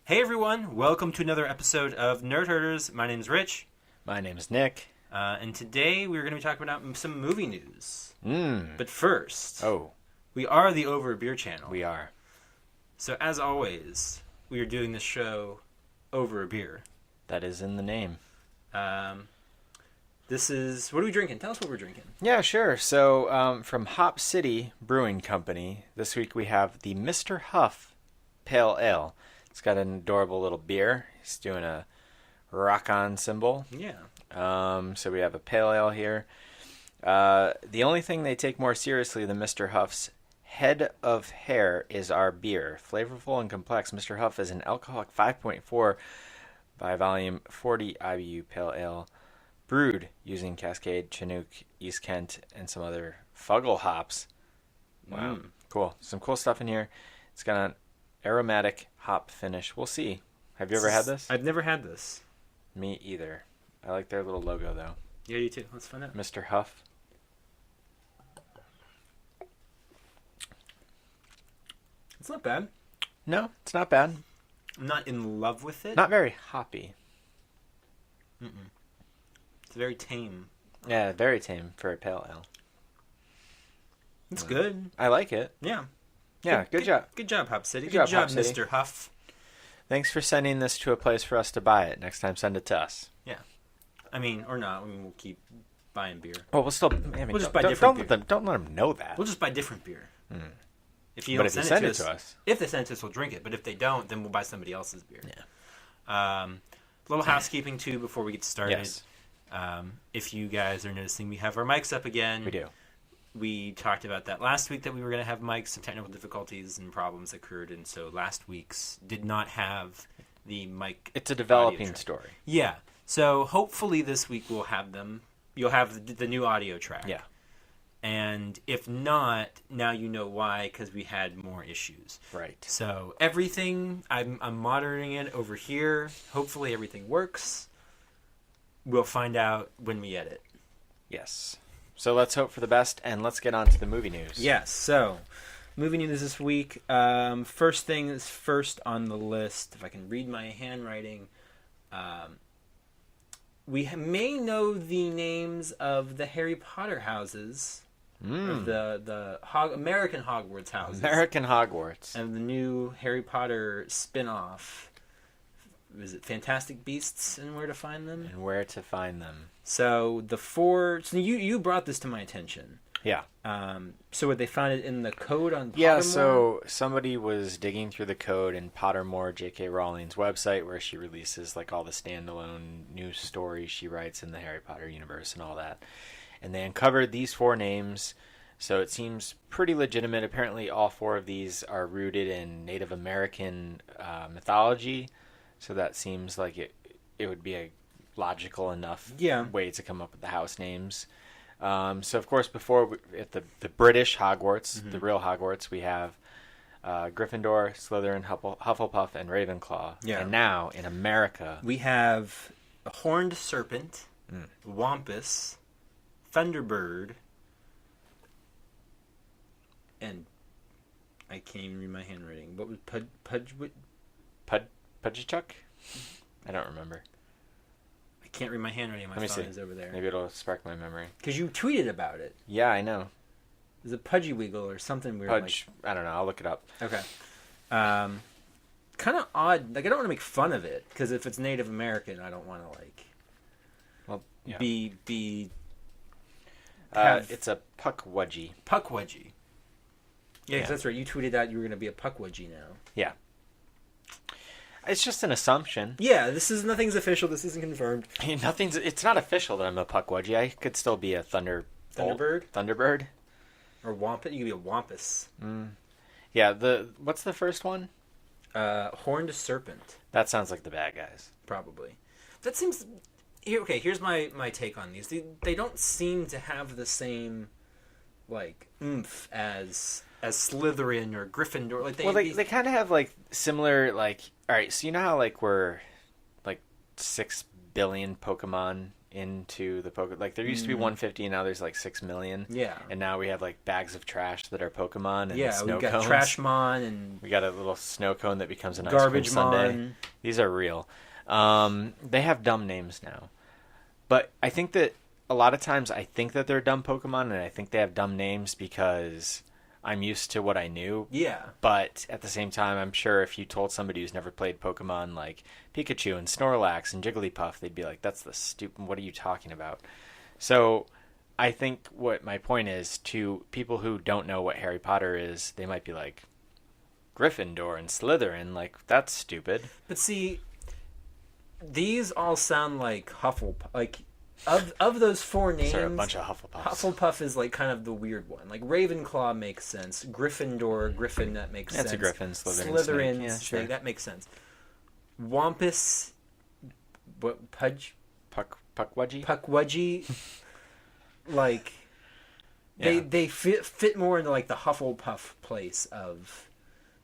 Hey everyone, welcome to another episode of Nerd Herders. My name's Rich. My name is Nick. And today we're going to be talking about some movie news. Mm. But first, Oh, we are the Over a Beer channel. we are. So as always, we are doing this show over a beer. That is in the name. This is, what are we drinking? Tell us what we're drinking. Yeah, sure. So from Hop City Brewing Company, this week we have the Mr. Huff Pale Ale. It's got an adorable little beer. He's doing a rock-on symbol. Yeah. So we have a pale ale here. The only thing they take more seriously than Mr. Huff's head of hair is our beer. Flavorful and complex, Mr. Huff is an alcoholic 5.4 by volume 40 IBU pale ale, brewed using Cascade, Chinook, East Kent, and some other Fuggle hops. Wow, cool. Some cool stuff in here. It's got an aromatic hop finish. We'll see. Have you ever had this? I've never had this. Me either. I like their little logo, though. Yeah, you too. Let's find out. Mr. Huff. It's not bad. No, it's not bad. I'm not in love with it. Not very hoppy. It's very tame. Yeah, very tame for a pale ale. It's good. I like it. Yeah. Yeah, good job. Good job, Hop City. Good Good job, job, Hop City. Mr. Huff. Thanks for sending this to a place for us to buy it. Next time, send it to us. I mean, or not. I mean, we'll keep buying beer. Well, we'll still. I mean, We'll just don't- buy different beer. Don't let them know that. We'll just buy different beer. If you But don't if you send send it it to us, if they send it to us, we'll drink it. But if they don't, then we'll buy somebody else's beer. Yeah. A little housekeeping too before we get started. Yes. If you guys are noticing, we have our mics up again. we do. We talked about that last week that we were going to have mics. Some technical difficulties and problems occurred, and so last week's did not have the mic. It's a audio developing track. story. Yeah. So hopefully this week we'll have them. You'll have the new audio track. Yeah. And if not, now you know why, because we had more issues. Right. So everything, I'm monitoring it over here. Hopefully everything works. We'll find out when we edit. Yes. So let's hope for the best, and let's get on to the movie news. Yes, so movie news this week. First thing is first on the list. If I can read my handwriting. We may know the names of the Harry Potter houses. Of the American Hogwarts houses. American Hogwarts. And the new Harry Potter spin-off. Is it Fantastic Beasts and Where to Find Them? And where to find them. So the four... So you brought this to my attention. Yeah. So would they find it in the code on Pottermore? Yeah, so somebody was digging through the code in Pottermore, J.K. Rowling's website, where she releases like all the standalone news stories she writes in the Harry Potter universe and all that. And they uncovered these four names, so it seems pretty legitimate. Apparently all four of these are rooted in Native American mythology, so that seems like it would be a logical enough way to come up with the house names. So, of course, at the British Hogwarts, the real Hogwarts, we have Gryffindor, Slytherin, Hufflepuff, and Ravenclaw. Yeah. And now, in America... we have a Horned Serpent, Wampus, Thunderbird, and I can't even read my handwriting. What was Pudgechuck? I don't remember. I can't read my handwriting. My Let me phone see. is over there. Maybe it'll spark my memory. Because you tweeted about it. Yeah, I know. Is it Pudgy Wiggle or something weird? Pudge. I don't know. I'll look it up. Okay. Kind of odd. Like, I don't want to make fun of it, because if it's Native American, I don't want to, like, Well, yeah. be It's a Puckwudgie. Puckwudgie. Yeah, 'cause Yeah. that's right. You tweeted out you were going to be a Puckwudgie now. Yeah. It's just an assumption. Yeah, nothing's official. This isn't confirmed. It's not official that I'm a Puckwudgie. I could still be a Thunderbird. Or Wampus. You could be a Wampus. Yeah, what's the first one? Horned Serpent. That sounds like the bad guys. Probably. That seems... Here's my take on these. They don't seem to have the same, like, oomph as Slytherin or Gryffindor. Like they kind of have, like, similar, like... Alright, so you know how, like, we're, like, 6 billion Pokemon into the Pokemon. Like, there used to be 150, and now there's like 6 million. Yeah. And now we have like bags of trash that are Pokemon and Yeah, snow we've got cones. Trashmon and We got a little snow cone that becomes an ice Garbage cream sundae. Mon. These are real. They have dumb names now. But I think that a lot of times I think that they're dumb Pokemon, and I think they have dumb names because I'm used to what I knew. Yeah. But at the same time, I'm sure if you told somebody who's never played Pokemon like Pikachu and Snorlax and Jigglypuff, they'd be like, that's the stupid, what are you talking about? So I think what my point is, to people who don't know what Harry Potter is, they might be like, Gryffindor and Slytherin, like, that's stupid. But see, these all sound like Hufflepuff. Like, of those four names, Sorry, a bunch of Hufflepuffs. Hufflepuff is like kind of the weird one. Like Ravenclaw makes sense. Gryffindor, Griffin, that makes sense. That's a Griffin. Slytherin, Snake. Yeah, sure. that makes sense. Wampus, what, Pudge? Puckwudgie? Puckwudgie, like, Yeah. they fit more into like the Hufflepuff place of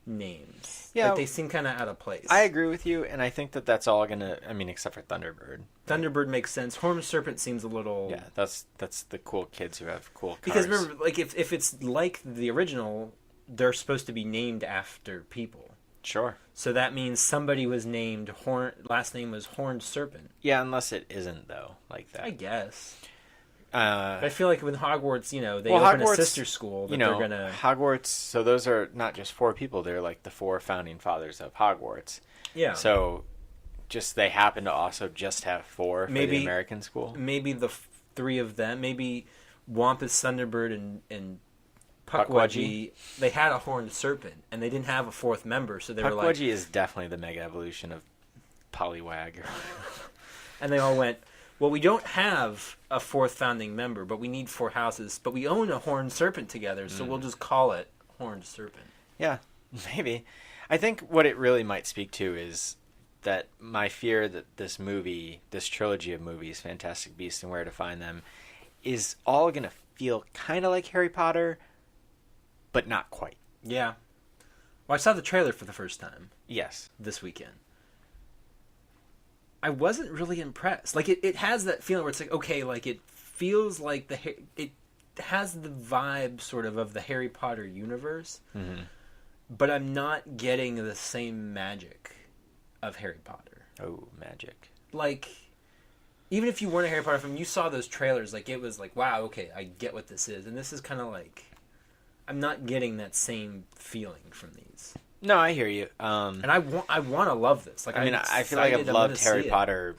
names. Yeah. Like, they seem kind of out of place. I agree with you, and I think that that's all gonna. I mean, except for Thunderbird. Thunderbird makes sense. Horned Serpent seems a little... Yeah, that's the cool kids who have cool cars. Because remember, like, if it's like the original, they're supposed to be named after people. Sure. So that means somebody was named last name was Horned Serpent. Yeah, unless it isn't though, like that. I guess. But I feel like with Hogwarts, they open Hogwarts, a sister school that they're gonna... Hogwarts. So those are not just 4 people; they're like the 4 founding fathers of Hogwarts. Yeah. So, just they happen to also just have 4 for the American school. Maybe the 3 of them. Maybe Wampus, Thunderbird, and Puckwudgie. They had a Horned Serpent, and they didn't have a 4th member, so they were like... Puckwudgie is definitely the mega evolution of Poliwag. And they all went, well, we don't have a 4th founding member, but we need 4 houses, but we own a Horned Serpent together, so we'll just call it Horned Serpent. Yeah, maybe. I think what it really might speak to is that my fear that this trilogy of movies, Fantastic Beasts and Where to Find Them, is all going to feel kind of like Harry Potter, but not quite. Yeah. Well, I saw the trailer for the first time. Yes. This weekend. I wasn't really impressed. Like, it has that feeling where it's like, okay, like, it feels like it has the vibe sort of the Harry Potter universe, but I'm not getting the same magic of Harry Potter. Oh, magic. Like, even if you weren't a Harry Potter fan, you saw those trailers, like, it was like, wow, okay, I get what this is. And this is kind of like, I'm not getting that same feeling from these. No, I hear you. And I want to love this. Like, I mean, I feel like I've loved Harry Potter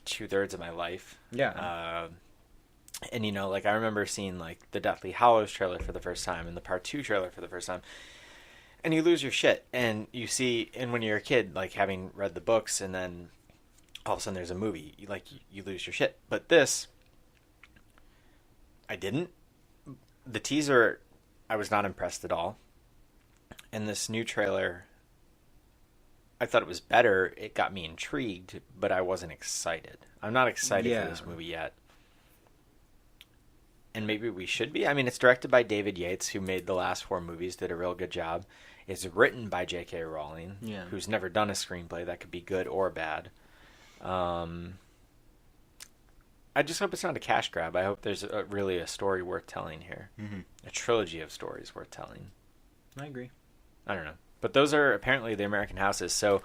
2/3 of my life. Yeah. And, like, I remember seeing, like, the Deathly Hallows trailer for the first time and the Part 2 trailer for the first time. And you lose your shit. And you see, and when you're a kid, like, having read the books, and then all of a sudden there's a movie, you lose your shit. But this, I didn't. The teaser, I was not impressed at all. And this new trailer, I thought it was better. It got me intrigued, but I wasn't excited. I'm not excited for this movie yet. And maybe we should be. I mean, it's directed by David Yates, who made the last 4 movies, did a real good job. It's written by J.K. Rowling, who's never done a screenplay that could be good or bad. I just hope it's not a cash grab. I hope there's really a story worth telling here. Mm-hmm. A trilogy of stories worth telling. I agree. I don't know. But those are apparently the American houses. So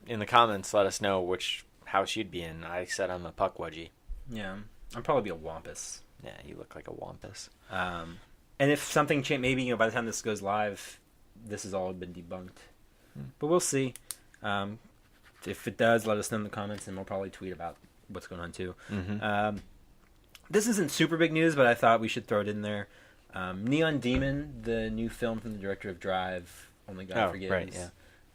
in the comments, let us know which house you'd be in. I said I'm a Puckwudgie. Yeah. I'd probably be a Wampus. Yeah, you look like a Wampus. And if something changed, maybe by the time this goes live, this has all been debunked. But we'll see. If it does, let us know in the comments, and we'll probably tweet about what's going on too. Mm-hmm. This isn't super big news, but I thought we should throw it in there. Neon Demon, the new film from the director of Drive, Only God Forgives. Right,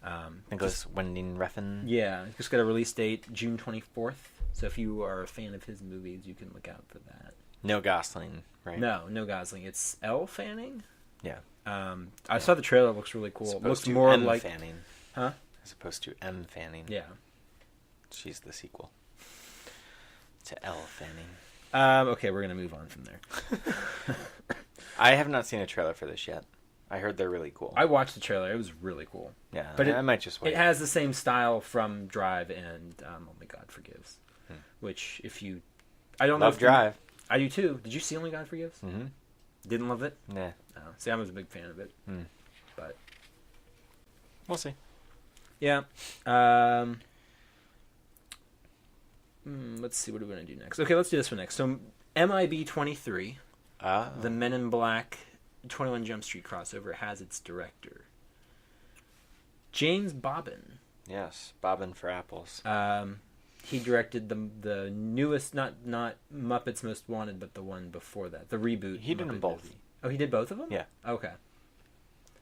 yeah. Nicholas Winding Refn. Yeah, just got a release date, June 24th. So if you are a fan of his movies, you can look out for that. No Gosling, right? No Gosling. It's Elle Fanning. Yeah. I saw the trailer. It looks really cool. It looks more M. like Fanning. Huh? As opposed to M. Fanning. Yeah. She's the sequel to Elle Fanning. Okay, we're gonna move on from there. I have not seen a trailer for this yet. I heard they're really cool. I watched the trailer. It was really cool. Yeah, but I might just wait. It has the same style from Drive and Only God Forgives, which I don't know. Love Drive. I do too. Did you see Only God Forgives? Mm-hmm. Didn't love it? Nah. No. See, I was a big fan of it. But We'll see. yeah. Let's see. What are we going to do next? Okay, let's do this one next. So, MIB 23, the Men in Black 21 Jump Street crossover, has its director, James Bobbin. Yes, Bobbin for apples. He directed the newest, not Muppets Most Wanted, but the one before that, the reboot. He did them both. Movie. Oh, he did both of them? Yeah. Okay.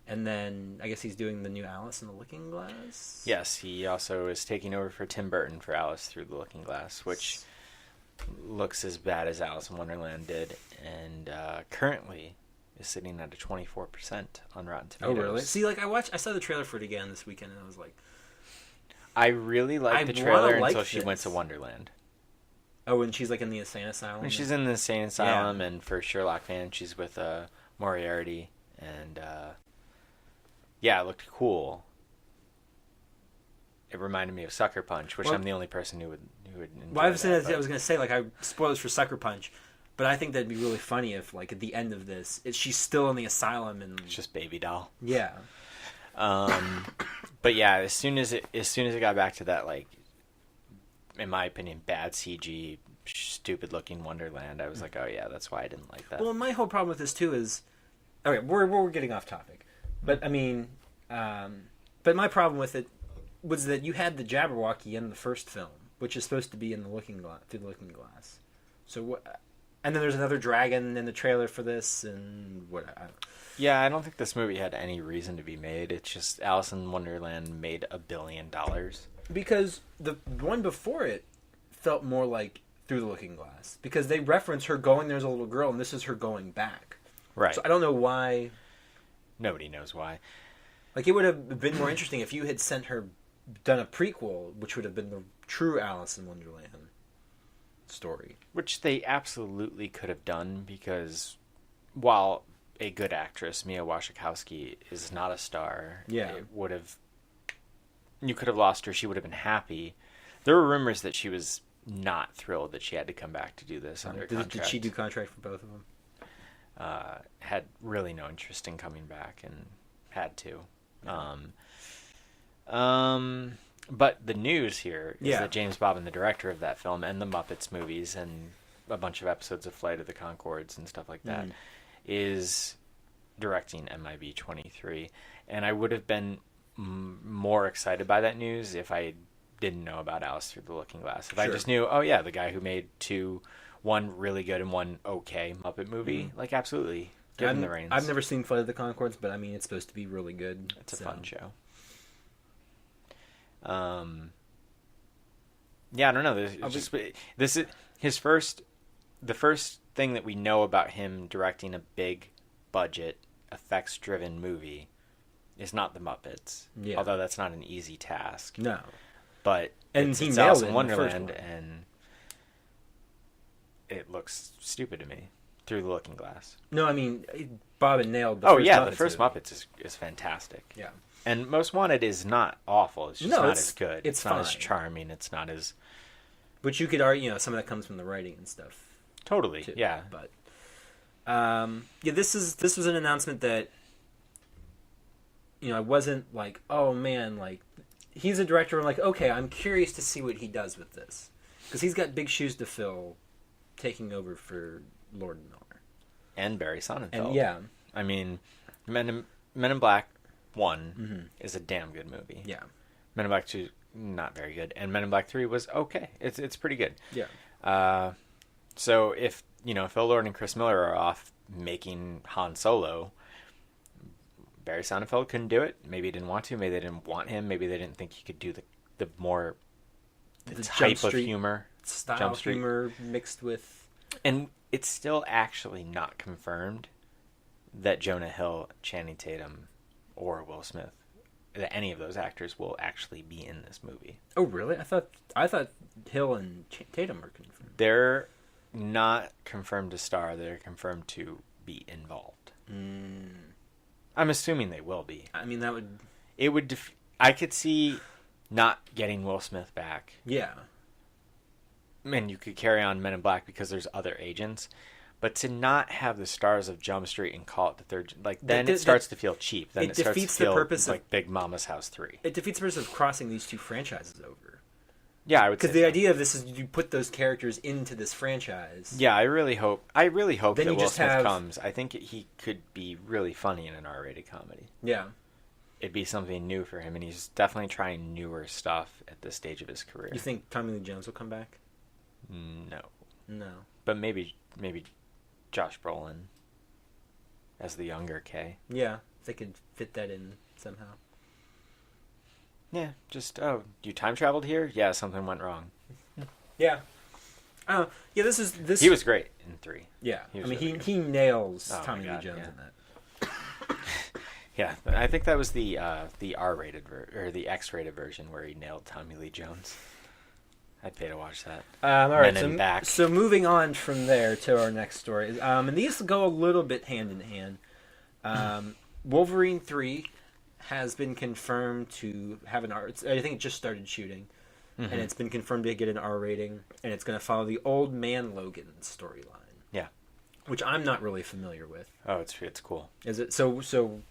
And then I guess he's doing the new Alice in the Looking Glass. Yes, he also is taking over for Tim Burton for Alice Through the Looking Glass, which looks as bad as Alice in Wonderland did, and currently is sitting at a 24% on Rotten Tomatoes. Oh, really? See, like I saw the trailer for it again this weekend, and I was like, I really liked the trailer until she went to Wonderland. Oh, and she's like in the insane asylum. And she's in the insane asylum, and for Sherlock fans, she's with Moriarty, and yeah, it looked cool. It reminded me of Sucker Punch, which I'm the only person who would enjoy. Well, I was going to say, like, spoilers for Sucker Punch, but I think that'd be really funny if, like, at the end of this, she's still in the asylum and it's just Baby Doll. Yeah. But yeah, as soon as it got back to that, like, in my opinion, bad CG, stupid looking Wonderland, I was like, oh yeah, that's why I didn't like that. Well, my whole problem with this too is, okay, we're getting off topic, but I mean, but my problem with it was that you had the Jabberwocky in the first film, which is supposed to be in the through the Looking Glass. So what? And then there's another dragon in the trailer for this, and what? Yeah, I don't think this movie had any reason to be made. It's just Alice in Wonderland made $1 billion. Because the one before it felt more like Through the Looking Glass, because they reference her going there as a little girl, and this is her going back. Right. So I don't know why. Nobody knows why. Like, it would have been more interesting if you had done a prequel, which would have been the true Alice in Wonderland story. Which they absolutely could have done, because while a good actress, Mia Wasikowska, is not a star, it would have... You could have lost her. She would have been happy. There were rumors that she was not thrilled that she had to come back to do this under contract. Did she do contract for both of them? Had really no interest in coming back and had to. But the news here is that James Bobbin, the director of that film and the Muppets movies and a bunch of episodes of Flight of the Conchords and stuff like that, is directing MIB 23. And I would have been more excited by that news if I didn't know about Alice Through the Looking Glass. If I just knew, oh yeah, the guy who made one really good and one okay Muppet movie, like, absolutely, give him the reins. I've never seen Flight of the Conchords, but I mean, it's supposed to be really good. It's a fun show. Yeah, I don't know. This is his first. The first thing that we know about him directing a big budget, effects-driven movie is not the Muppets. Yeah. Although that's not an easy task. No. But it's Alice in Wonderland, and it looks stupid to me through the Looking Glass. No, I mean, Bobbin nailed the first Muppets. The first Muppets is fantastic. Yeah. And Most Wanted is not awful. It's just not as good. It's not fine. As charming. It's not as... But you could argue, some of that comes from the writing and stuff. Totally, too. Yeah. But, this was an announcement that, I wasn't like, oh man, like, he's a director. I'm like, okay, I'm curious to see what he does with this. Because he's got big shoes to fill taking over for Lord and Miller. And Barry Sonnenfeld. And, yeah. I mean, Men in Black 1 is a damn good movie. Yeah. Men in Black 2, not very good. And Men in Black 3 was okay. It's pretty good. Yeah. So if, Phil Lord and Chris Miller are off making Han Solo, Barry Sonnenfeld couldn't do it. Maybe he didn't want to. Maybe they didn't want him. Maybe they didn't think he could do the more the type of humor. Style humor mixed with... And it's still actually not confirmed that Jonah Hill, Channing Tatum, or Will Smith, that any of those actors will actually be in this movie. Oh, really? I thought Hill and Tatum were confirmed. They're not confirmed to star. They're confirmed to be involved. I'm assuming they will be. I mean, that would... It would... I could see not getting Will Smith back. Yeah. and you could carry on Men in Black because there's other agents. But to not have the stars of Jump Street and call it the third, like then it starts to feel cheap. Then it starts to feel like Big Mama's House 3. It defeats the purpose of crossing these two franchises over. Yeah, I would say because the idea of this is you put those characters into this franchise. Yeah, I really hope that Will Smith comes. I think he could be really funny in an R-rated comedy. Yeah. It'd be something new for him, and he's definitely trying newer stuff at this stage of his career. You think Tommy Lee Jones will come back? No. But maybe Josh Brolin as the younger K. Yeah, if they could fit that in somehow. Yeah, just, you time traveled here? Yeah, something went wrong. Yeah. Yeah, this. He was great in 3. Yeah, he nails Tommy Lee Jones in that. Yeah, I think that was the R-rated or the X-rated version where he nailed Tommy Lee Jones. I'd pay to watch that. All right, so moving on from there to our next story, and these go a little bit hand in hand. Wolverine 3 has been confirmed to have an R. I think it just started shooting, and it's been confirmed to get an R rating, and it's going to follow the Old Man Logan storyline. Yeah, which I'm not really familiar with. Oh, it's cool. Is it so? So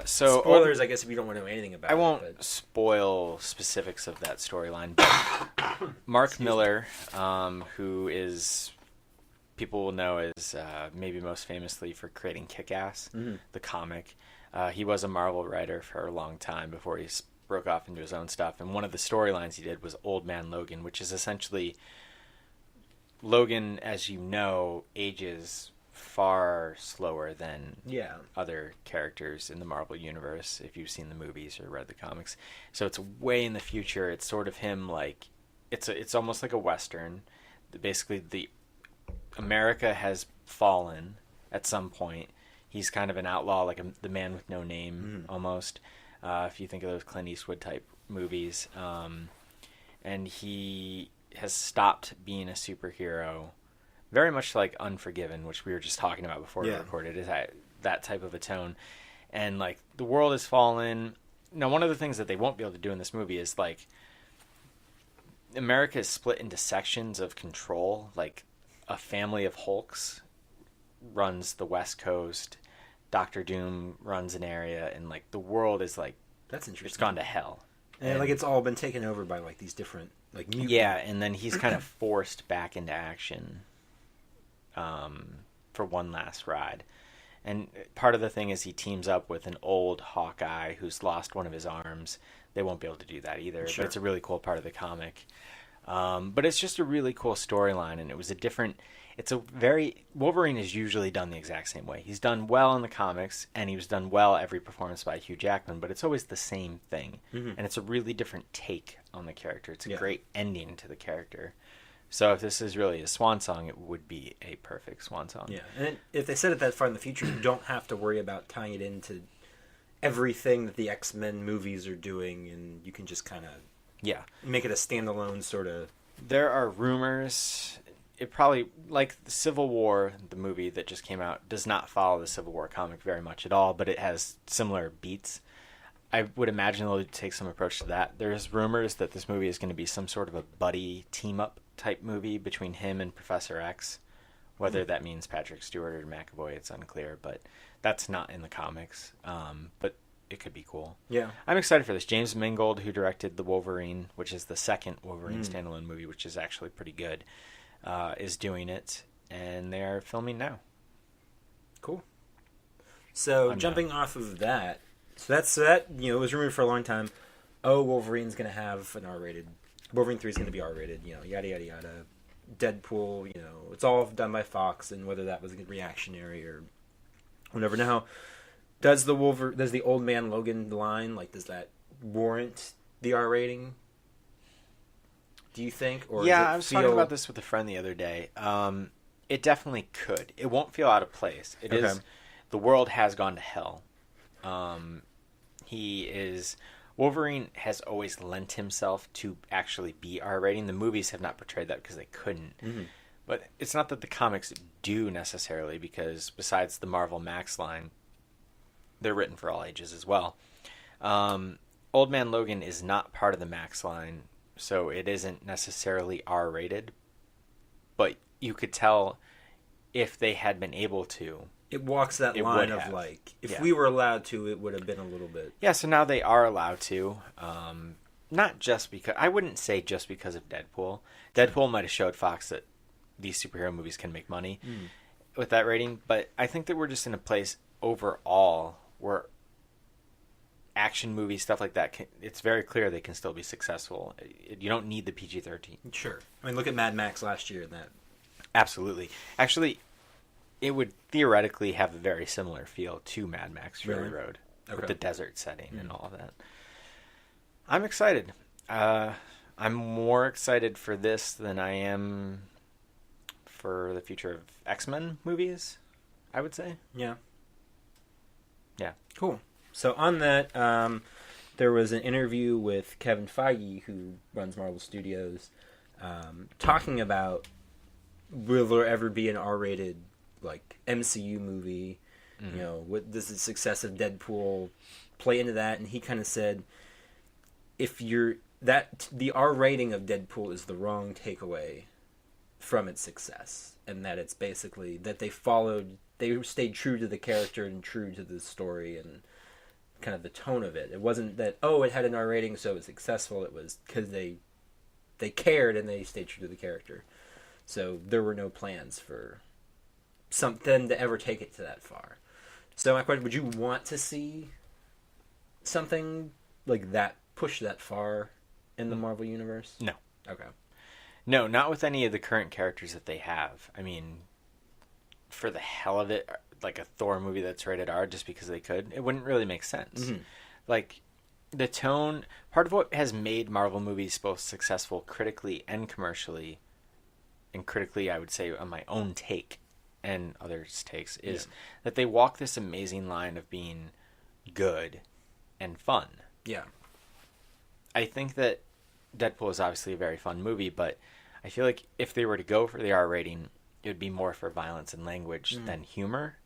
spoilers, I guess, if you don't want to know anything about it. I won't spoil specifics of that storyline, but Mark Miller, who is people will know as maybe most famously for creating Kick-Ass, the comic. He was a Marvel writer for a long time before he broke off into his own stuff, and one of the storylines he did was Old Man Logan, which is essentially Logan, as you know, ages far slower than other characters in the Marvel universe if you've seen the movies or read the comics. So it's way in the future. It's sort of him like it's almost like a Western. Basically, the America has fallen at some point. He's kind of an outlaw, like the man with no name almost. If you think of those Clint Eastwood type movies, and he has stopped being a superhero. Very much like Unforgiven, which we were just talking about before we recorded, is that type of a tone. And, like, the world has fallen. Now, one of the things that they won't be able to do in this movie is, like, America is split into sections of control. Like, a family of Hulks runs the West Coast. Doctor Doom runs an area. And, like, the world is, like... That's interesting. It's gone to hell. And, like, it's all been taken over by, like, these different, like, mutants. Yeah, and then he's kind of forced back into action. For one last ride. And part of the thing is he teams up with an old Hawkeye who's lost one of his arms. They won't be able to do that either, but it's a really cool part of the comic. But it's just a really cool storyline, and Wolverine is usually done the exact same way. He's done well in the comics, and he was done well every performance by Hugh Jackman, but it's always the same thing. And it's a really different take on the character. It's a great ending to the character. So if this is really a swan song, it would be a perfect swan song. Yeah, and if they set it that far in the future, you don't have to worry about tying it into everything that the X-Men movies are doing, and you can just kind of make it a standalone sort of... There are rumors... It probably, like the Civil War, the movie that just came out, does not follow the Civil War comic very much at all, but it has similar beats. I would imagine they'll take some approach to that. There's rumors that this movie is going to be some sort of a buddy team-up type movie between him and Professor X. Whether that means Patrick Stewart or McAvoy, it's unclear, but that's not in the comics. But it could be cool. Yeah. I'm excited for this. James Mangold, who directed The Wolverine, which is the second Wolverine standalone movie, which is actually pretty good, is doing it, and they are filming now. Cool. So jumping off of that, that it was rumored for a long time. Oh, Wolverine's going to have an R-rated. Wolverine 3 is going to be R-rated. Yada yada yada. Deadpool. It's all done by Fox, and whether that was reactionary or whatever. Now, does the Old Man Logan line, like, does that warrant the R rating? Do you think? Or I was talking about this with a friend the other day. It definitely could. It won't feel out of place. It is. The world has gone to hell. Wolverine has always lent himself to actually be R-rating. The movies have not portrayed that because they couldn't. But it's not that the comics do necessarily, because besides the Marvel Max line, they're written for all ages as well. Old Man Logan is not part of the Max line, so it isn't necessarily R-rated, but you could tell if they had been able to. It walks that line of like, if we were allowed to, it would have been a little bit. Yeah, so now they are allowed to. Not just because, I wouldn't say just because of Deadpool. Deadpool might have showed Fox that these superhero movies can make money with that rating, but I think that we're just in a place overall where action movies, stuff like that, it's very clear they can still be successful. You don't need the PG-13. Sure. I mean, look at Mad Max last year and that. Absolutely. Actually, it would theoretically have a very similar feel to Mad Max Fury Road with the desert setting and all of that. I'm excited. I'm more excited for this than I am for the future of X-Men movies, I would say. Yeah. Yeah. Cool. So on that, there was an interview with Kevin Feige, who runs Marvel Studios, talking about will there ever be an R-rated like MCU movie? You know, what does the success of Deadpool play into that? And he kind of said, if the R rating of Deadpool is the wrong takeaway from its success, and that it's basically that they stayed true to the character and true to the story and kind of the tone of it. It wasn't that, it had an R rating so it was successful. It was because they cared and they stayed true to the character. So there were no plans for something to ever take it to that far. So my question, would you want to see something like that push that far in the Marvel Universe? No. Okay. No, not with any of the current characters that they have. I mean, for the hell of it, like a Thor movie that's rated R just because they could, it wouldn't really make sense. Mm-hmm. Like, the tone, part of what has made Marvel movies both successful critically and commercially, and critically I would say on my own take and others' takes, is that they walk this amazing line of being good and fun. Yeah. I think that Deadpool is obviously a very fun movie, but I feel like if they were to go for the R rating, it would be more for violence and language than humor.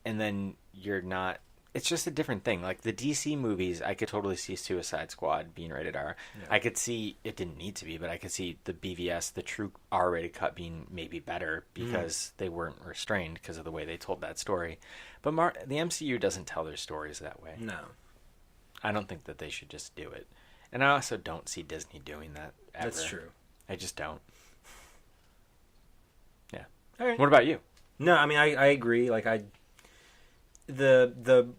And then you're not... It's just a different thing. Like the DC movies, I could totally see Suicide Squad being rated R. Yeah. I could see... It didn't need to be, but I could see the BVS, the true R-rated cut, being maybe better because they weren't restrained because of the way they told that story. But the MCU doesn't tell their stories that way. No. I don't think that they should just do it. And I also don't see Disney doing that ever. That's true. I just don't. Yeah. All right. What about you? No, I mean, I agree. Like, the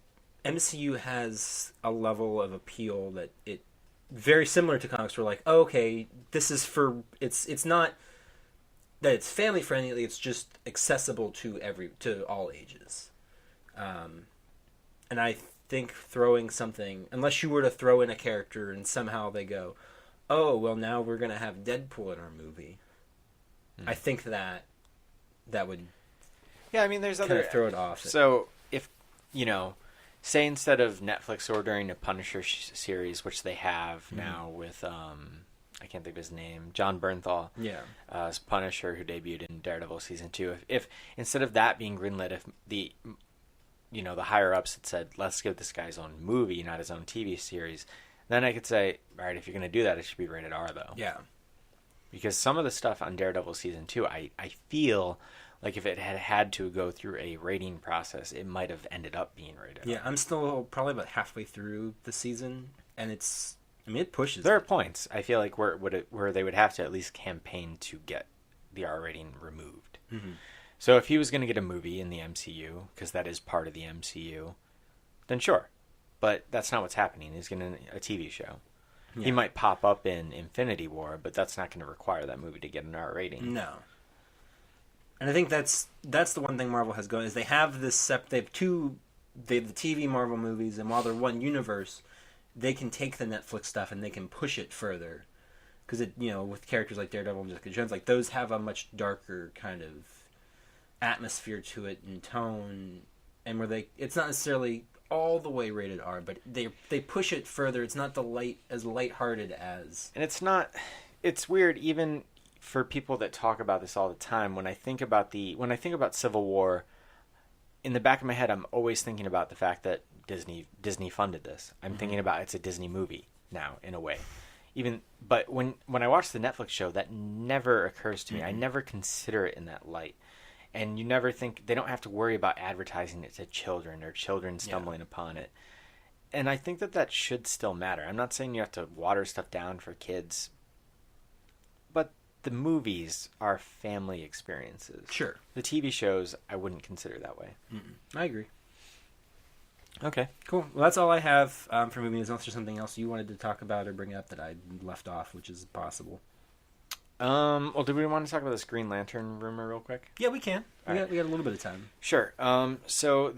MCU has a level of appeal that it... Very similar to comics where, like, okay, this is for... It's not that it's family friendly, it's just accessible to all ages. And I think throwing something, unless you were to throw in a character and somehow they go, oh, well, now we're going to have Deadpool in our movie. I think that would I mean, there's other... throw it off. So, if, say instead of Netflix ordering a Punisher series, which they have now with, I can't think of his name, John Bernthal, as Punisher, who debuted in Daredevil Season 2. If instead of that being greenlit, if the higher-ups had said, let's give this guy his own movie, not his own TV series, then I could say, all right, if you're going to do that, it should be rated R, though. Yeah. Because some of the stuff on Daredevil Season 2, I feel like if it had to go through a rating process, it might have ended up being rated R. Yeah, I'm still probably about halfway through the season, and it pushes. There are points, I feel like, where they would have to at least campaign to get the R rating removed. Mm-hmm. So if he was going to get a movie in the MCU, because that is part of the MCU, then sure. But that's not what's happening. He's getting a TV show. Yeah. He might pop up in Infinity War, but that's not going to require that movie to get an R rating. No. And I think that's the one thing Marvel has going, is they have this they have the TV Marvel movies, and while they're one universe, they can take the Netflix stuff and they can push it further. Because with characters like Daredevil and Jessica Jones, like those have a much darker kind of atmosphere to it and tone, and where it's not necessarily all the way rated R, but they push it further. It's not as lighthearted as... And it's weird even for people that talk about this all the time. When I think about Civil War, in the back of my head, I'm always thinking about the fact that Disney funded this. I'm thinking about it's a Disney movie now, in a way. But when I watch the Netflix show, that never occurs to me. I never consider it in that light. And you never think, they don't have to worry about advertising it to children or children stumbling upon it. And I think that should still matter. I'm not saying you have to water stuff down for kids, but the movies are family experiences. Sure. The TV shows, I wouldn't consider that way. I agree. Okay. Cool. Well, that's all I have for movie news. Unless there's something else you wanted to talk about or bring up that I left off, which is possible. Well, do we want to talk about this Green Lantern rumor real quick? Yeah, we can. We got a little bit of time. Sure. So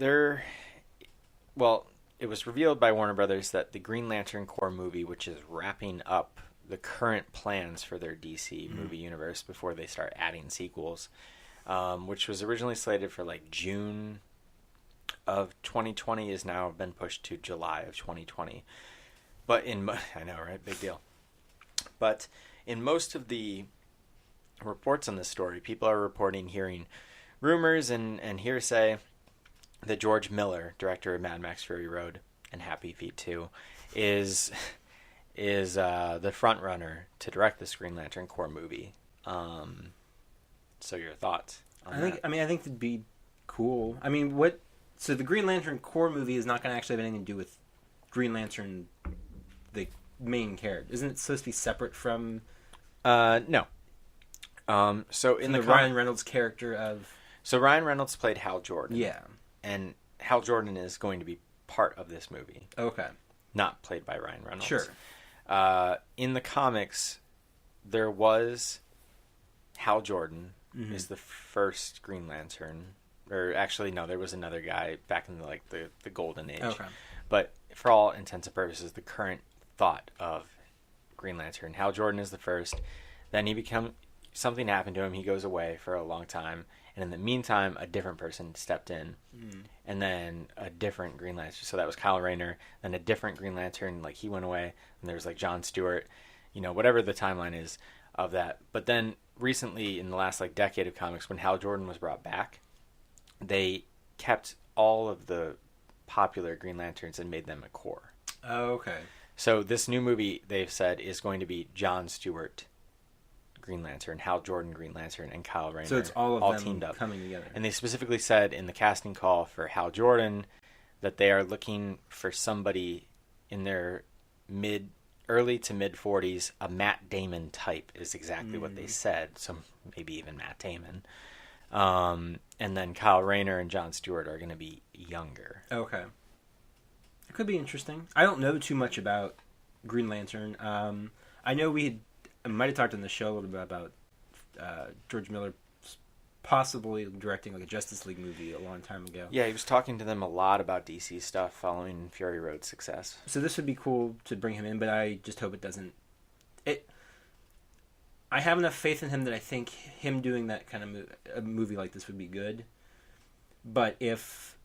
it was revealed by Warner Brothers that the Green Lantern Corps movie, which is wrapping up the current plans for their DC movie universe before they start adding sequels, which was originally slated for like June of 2020, has now been pushed to July of 2020. But I know, right? Big deal. But in most of the reports on this story, people are hearing rumors and hearsay that George Miller, director of Mad Max Fury Road and Happy Feet 2, is the front runner to direct this Green Lantern Corps movie. So your thoughts on that? I think it'd be cool. I mean, so the Green Lantern Corps movie is not going to actually have anything to do with Green Lantern, the main character. Isn't it supposed to be separate from... No. So in the Ryan Reynolds character of... So Ryan Reynolds played Hal Jordan. Yeah. And Hal Jordan is going to be part of this movie. Okay. Not played by Ryan Reynolds. Sure. In the comics, there was Hal Jordan is the first Green Lantern. Or actually, no, there was another guy back in the Golden Age. Okay. But for all intents and purposes, the current thought of Green Lantern, Hal Jordan is the first. Then something happened to him. He goes away for a long time. And in the meantime, a different person stepped in. And then a different Green Lantern. So that was Kyle Rayner. Then a different Green Lantern, he went away. And there was John Stewart. Whatever the timeline is of that. But then recently, in the last decade of comics, when Hal Jordan was brought back, they kept all of the popular Green Lanterns and made them a Corps. Oh, okay. So this new movie, they've said, is going to be John Stewart Green Lantern, Hal Jordan Green Lantern, and Kyle Rayner. So it's all of them teamed up, coming together. And they specifically said in the casting call for Hal Jordan that they are looking for somebody in their early to mid 40s. A Matt Damon type is exactly what they said. So maybe even Matt Damon. And then Kyle Rayner and John Stewart are going to be younger. Okay. It could be interesting. I don't know too much about Green Lantern. I know I might have talked on the show a little bit about George Miller possibly directing a Justice League movie a long time ago. Yeah, he was talking to them a lot about DC stuff following Fury Road's success. So this would be cool to bring him in, but I just hope it doesn't... I have enough faith in him that I think him doing that kind of a movie like this would be good. But if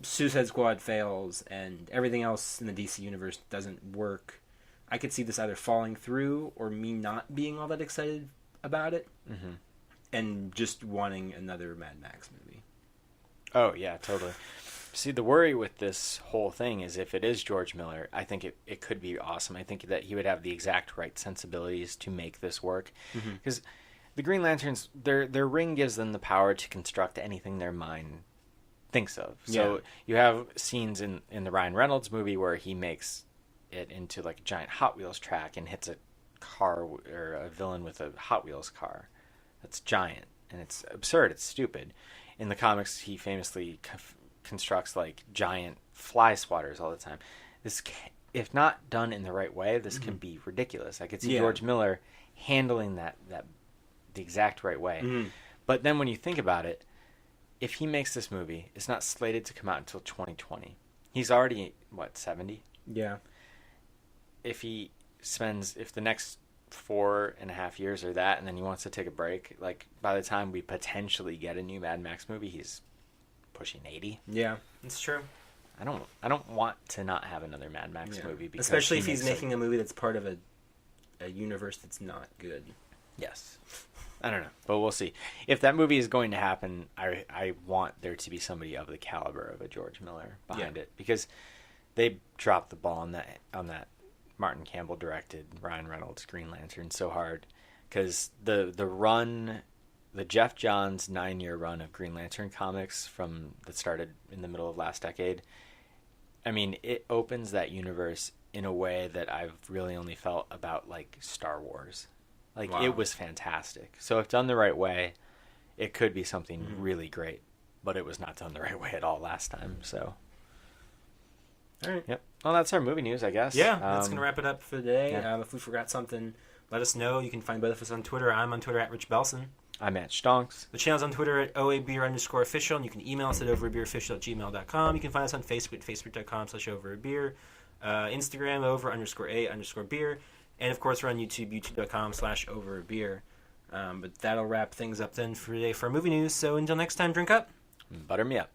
Suicide Squad fails and everything else in the DC universe doesn't work, I could see this either falling through or me not being all that excited about it and just wanting another Mad Max movie. Oh, yeah, totally. See, the worry with this whole thing is if it is George Miller, I think it could be awesome. I think that he would have the exact right sensibilities to make this work. Because the Green Lanterns, their ring gives them the power to construct anything their mind thinks of. So you have scenes in the Ryan Reynolds movie where he makes it into a giant Hot Wheels track and hits a car or a villain with a Hot Wheels car. That's giant. And it's absurd. It's stupid. In the comics, he famously constructs giant fly swatters all the time. This, if not done in the right way, this can be ridiculous. I could see George Miller handling that the exact right way. But then when you think about it, if he makes this movie, it's not slated to come out until 2020. He's already 70? Yeah. If the next 4.5 years are that, and then he wants to take a break, by the time we potentially get a new Mad Max movie, he's pushing 80. Yeah, it's true. I don't want to not have another Mad Max movie, because especially if he's making a movie that's part of a universe that's not good. Yes. I don't know, but we'll see. If that movie is going to happen, I want there to be somebody of the caliber of a George Miller behind it, because they dropped the ball on that Martin Campbell directed Ryan Reynolds' Green Lantern so hard, because the Jeff Johns 9-year run of Green Lantern comics that started in the middle of last decade, I mean, it opens that universe in a way that I've really only felt about like Star Wars. Like, wow. It was fantastic. So if done the right way, it could be something really great. But it was not done the right way at all last time. So, all right. Yep. Well, that's our movie news, I guess. Yeah, that's going to wrap it up for today. Yeah. If we forgot something, let us know. You can find both of us on Twitter. I'm on Twitter at Rich Belson. I'm at Stonks. The channel's on Twitter at OABeer_official, and you can email us at overabeerofficial@gmail.com. You can find us on Facebook at facebook.com/overabeer. Instagram, over_a_beer. And, of course, we're on YouTube, youtube.com/overabeer. But that'll wrap things up then for today for our movie news. So until next time, drink up. Butter me up.